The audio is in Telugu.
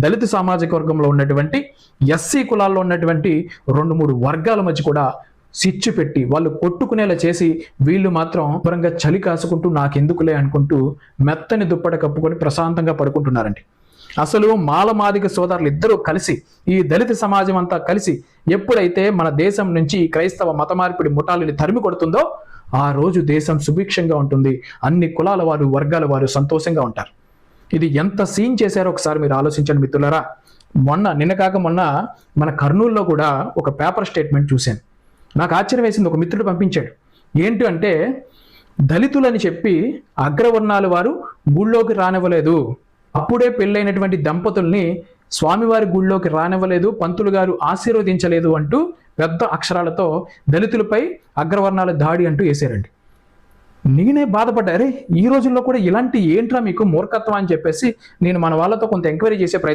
దళిత సామాజిక వర్గంలో ఉన్నటువంటి ఎస్సీ కులాల్లో ఉన్నటువంటి 2-3 వర్గాల మధ్య కూడా సిచ్చు పెట్టి వాళ్ళు కొట్టుకునేలా చేసి వీళ్ళు మాత్రం శుభ్రంగా చలి కాసుకుంటూ నాకెందుకులే అనుకుంటూ మెత్తని దుప్పట కప్పుకొని ప్రశాంతంగా పడుకుంటున్నారండి. అసలు మాలమాదిగ సోదరులు ఇద్దరూ కలిసి, ఈ దళిత సమాజం అంతా కలిసి ఎప్పుడైతే మన దేశం నుంచి క్రైస్తవ మత మార్పిడి ముఠాలని తరిమి కొడుతుందో ఆ రోజు దేశం సుభిక్షంగా ఉంటుంది. అన్ని కులాల వారు, వర్గాల వారు సంతోషంగా ఉంటారు. ఇది ఎంత సీన్ చేశారో ఒకసారి మీరు ఆలోచించండి మిత్రులారా. మొన్న మన కర్నూలులో కూడా ఒక పేపర్ స్టేట్మెంట్ చూశాను. నాకు ఆశ్చర్యం వేసింది. ఒక మిత్రుడు పంపించాడు. ఏంటి అంటే, దళితులని చెప్పి అగ్రవర్ణాల వారు గుళ్ళోకి రానివ్వలేదు, అప్పుడే పెళ్ళైనటువంటి దంపతుల్ని స్వామివారి గుళ్ళోకి రానివ్వలేదు, పంతులు గారు ఆశీర్వదించలేదు అంటూ పెద్ద అక్షరాలతో దళితులపై అగ్రవర్ణాల దాడి అంటూ వేసారండి. నేనే బాధపడ్డా, అరే ఈ రోజుల్లో కూడా ఇలాంటి ఏంట్రా మీకు మూర్ఖత్వం అని చెప్పేసి నేను మన వాళ్ళతో కొంత ఎంక్వైరీ చేసే ప్రయత్నం